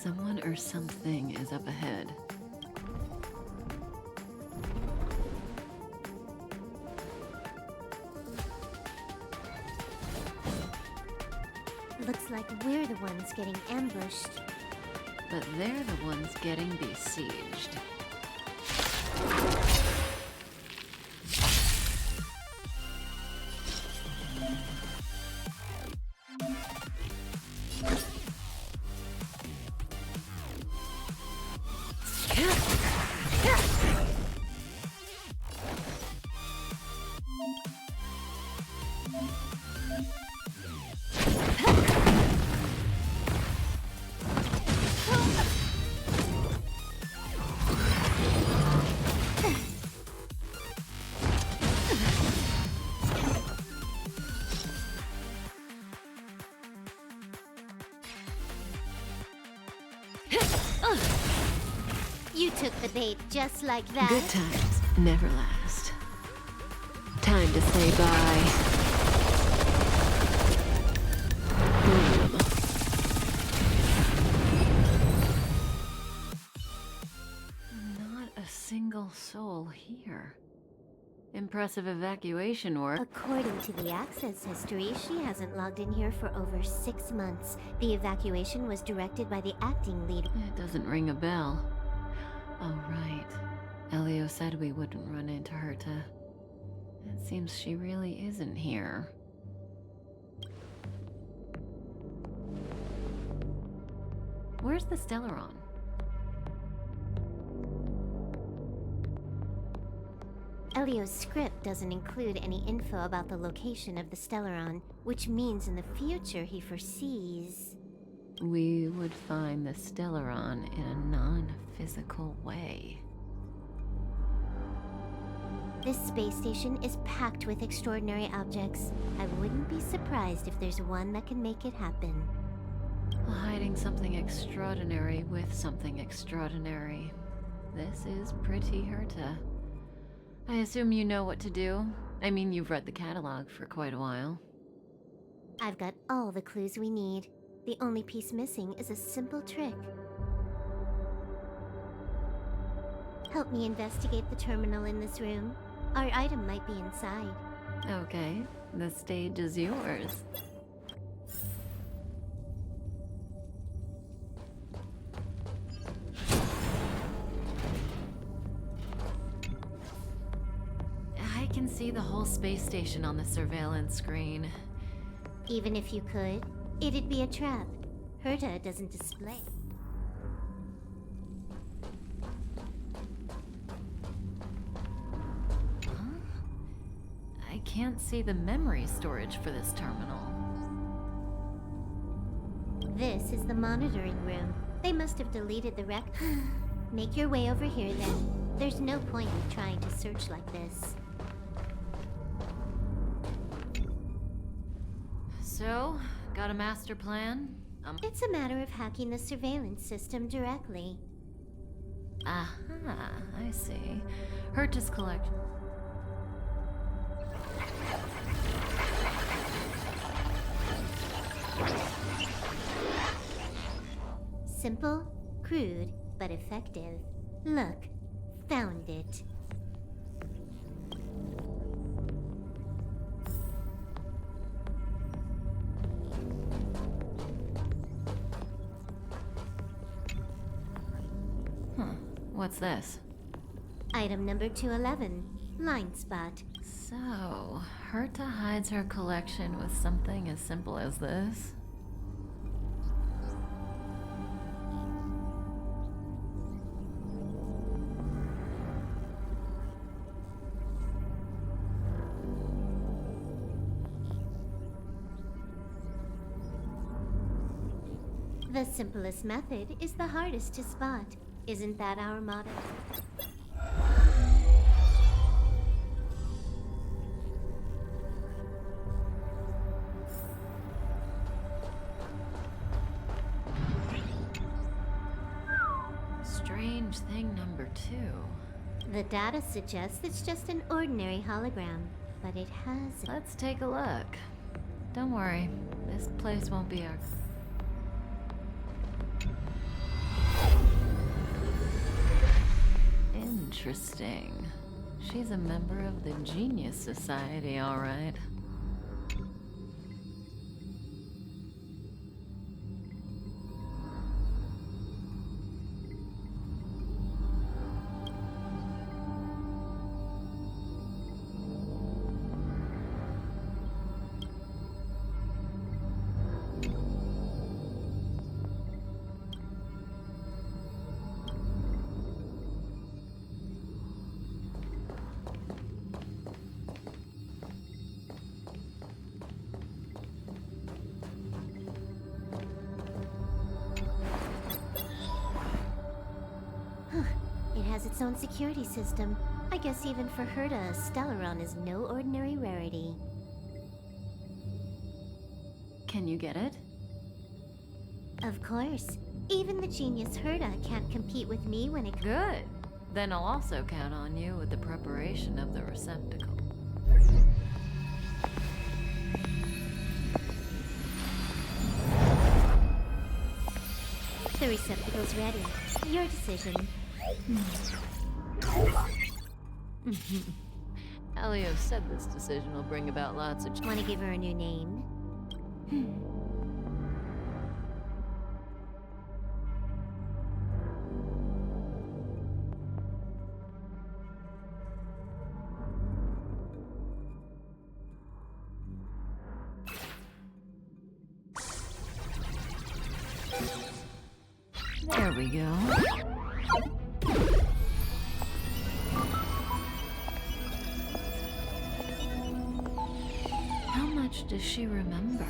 Someone or something is up ahead. Looks like we're the ones getting ambushed. But they're the ones getting besieged. You took the bait just like that. Good times never last. Time to say bye. Boom. Not a single soul here. Impressive evacuation work. According to the access history, she hasn't logged in here for over 6 months. The evacuation was directed by the acting lead. It doesn't ring a bell. Oh, right. Elio said we wouldn't run into Herta. It seems she really isn't here. Where's the Stellaron? Elio's script doesn't include any info about the location of the Stellaron, which means in the future he foresees... We would find the Stellaron in a non-physical way. This space station is packed with extraordinary objects. I wouldn't be surprised if there's one that can make it happen. Hiding something extraordinary with something extraordinary. This is pretty Herta. I assume you know what to do. I mean, you've read the catalog for quite a while. I've got all the clues we need. The only piece missing is a simple trick. Help me investigate the terminal in this room. Our item might be inside. Okay, the stage is yours. I can see the whole space station on the surveillance screen. Even if you could, it'd be a trap. Herta doesn't display. Huh? I can't see the memory storage for this terminal. This is the monitoring room. They must have deleted the rec. Make your way over here then. There's no point in trying to search like this. So, got a master plan? It's a matter of hacking the surveillance system directly. Aha, I see. Herta's collect. Simple, crude, but effective. Look, found it. What's this? Item number 211, line spot. So, Herta hides her collection with something as simple as this? The simplest method is the hardest to spot. Isn't that our motto? Strange thing number 2. The data suggests it's just an ordinary hologram, but it has... Let's take a look. Don't worry, this place won't be our... Interesting. She's a member of the Genius Society, all right. It has its own security system. I guess even for Herta, Stellaron is no ordinary rarity. Can you get it? Of course. Even the genius Herta can't compete with me when it Good. Then I'll also count on you with the preparation of the receptacle. The receptacle's ready. Your decision. Elio said this decision will bring about lots of Want to give her a new name? There we go. How much does she remember?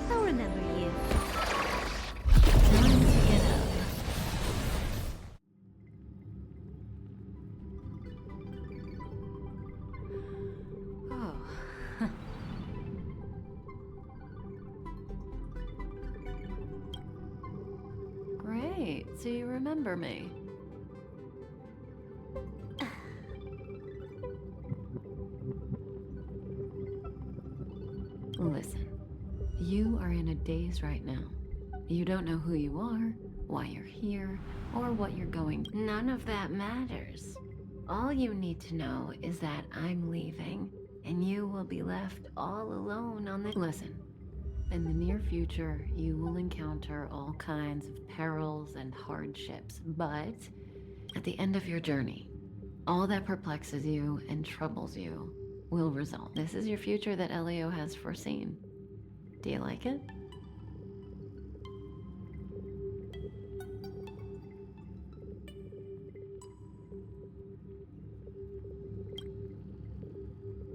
I'll remember you. Time to get up. Oh. Great, so you remember me. Listen, you are in a daze right now. You don't know who you are, why you're here, or what you're going. None of that matters. All you need to know is that I'm leaving, and you will be left all alone on the. Listen, in the near future, you will encounter all kinds of perils and hardships, but at the end of your journey, all that perplexes you and troubles you will resolve. This is your future that Elio has foreseen. Do you like it?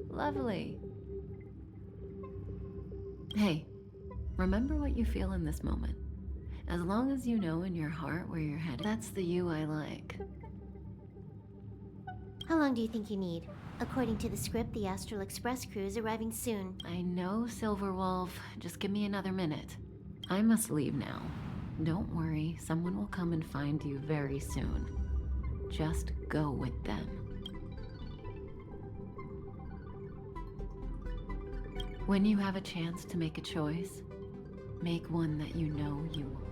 Lovely. Hey, remember what you feel in this moment. As long as you know in your heart where you're headed, that's the you I like. How long do you think you need? According to the script, the Astral Express crew is arriving soon. I know, Silverwolf. Just give me another minute. I must leave now. Don't worry, someone will come and find you very soon. Just go with them. When you have a chance to make a choice, make one that you know you will.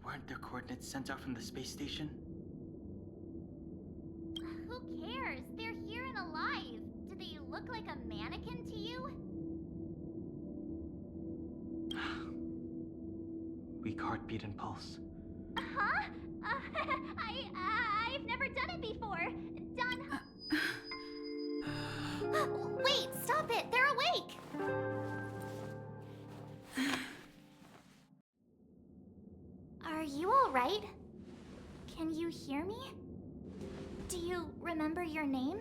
Weren't their coordinates sent out from the space station? Who cares? They're here and alive. Do they look like a mannequin to you? Weak heartbeat and pulse. Huh? I've never done it before. Done. Wait, stop it! They're awake! Are you alright? Can you hear me? Do you remember your name?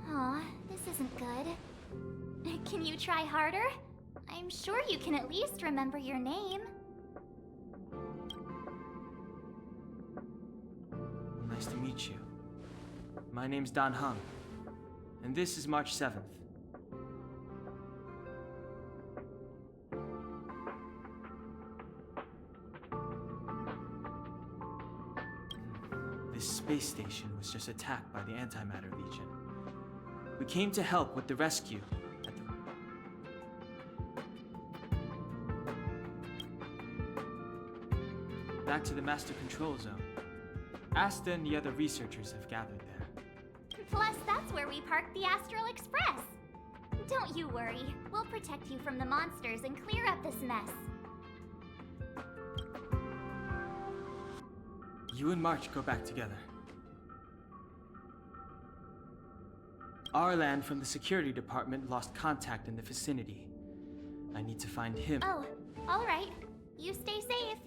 Aw, this isn't good. Can you try harder? I'm sure you can at least remember your name. Nice to meet you. My name's Dan Hung, and this is March 7th. this space station was just attacked by the Antimatter Legion. We came to help with the rescue. Back to the Master Control Zone. Asta and the other researchers have gathered there. Plus, that's where we parked the Astral Express. Don't you worry. We'll protect you from the monsters and clear up this mess. You and March go back together. Arlan from the security department lost contact in the vicinity. I need to find him. Oh, all right. You stay safe.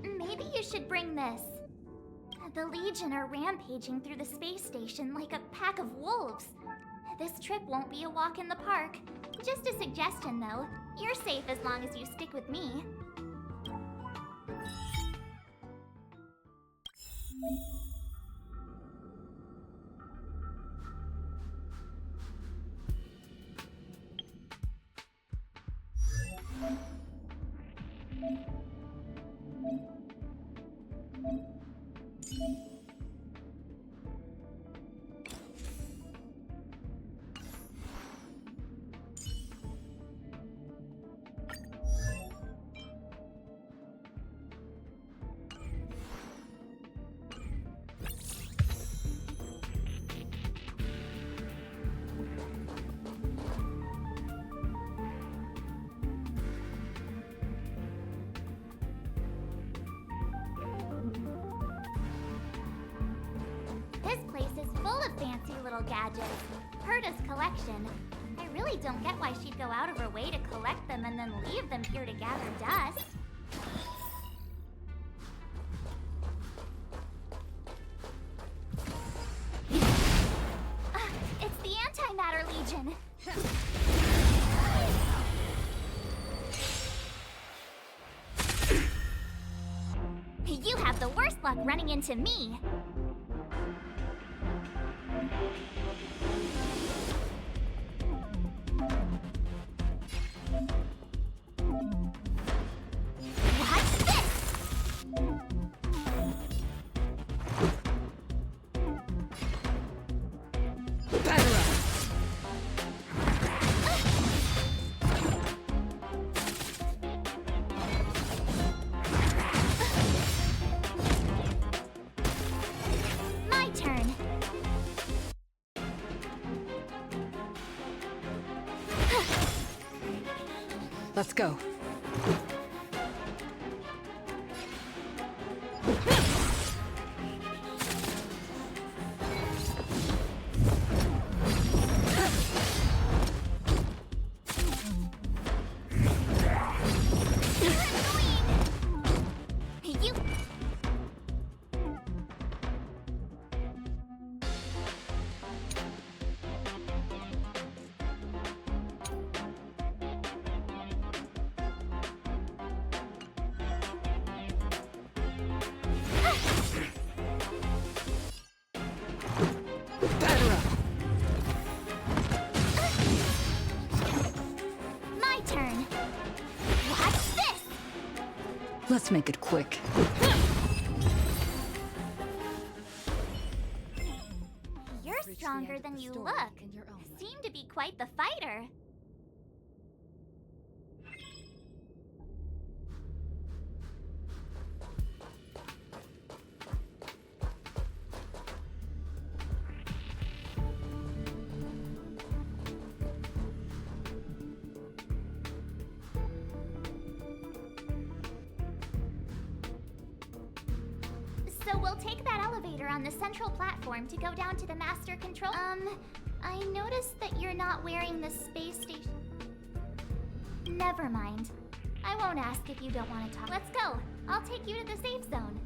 Maybe you should bring this. The Legion are rampaging through the space station like a pack of wolves. This trip won't be a walk in the park. Just a suggestion, though. You're safe as long as you stick with me. This place is full of fancy little gadgets. Herta's collection. I really don't get why she'd go out of her way to collect them and then leave them here to gather dust. It's the Antimatter Legion. You have the worst luck running into me. Watch this! Batter up! My turn. Let's go. You. Batter up! My turn. Watch this. Let's make it quick. You're stronger than you look. Seem to be quite the fighter. So we'll take that elevator on the central platform to go down to the master control. I noticed that you're not wearing the space station. Never mind. I won't ask if you don't want to talk. Let's go. I'll take you to the safe zone.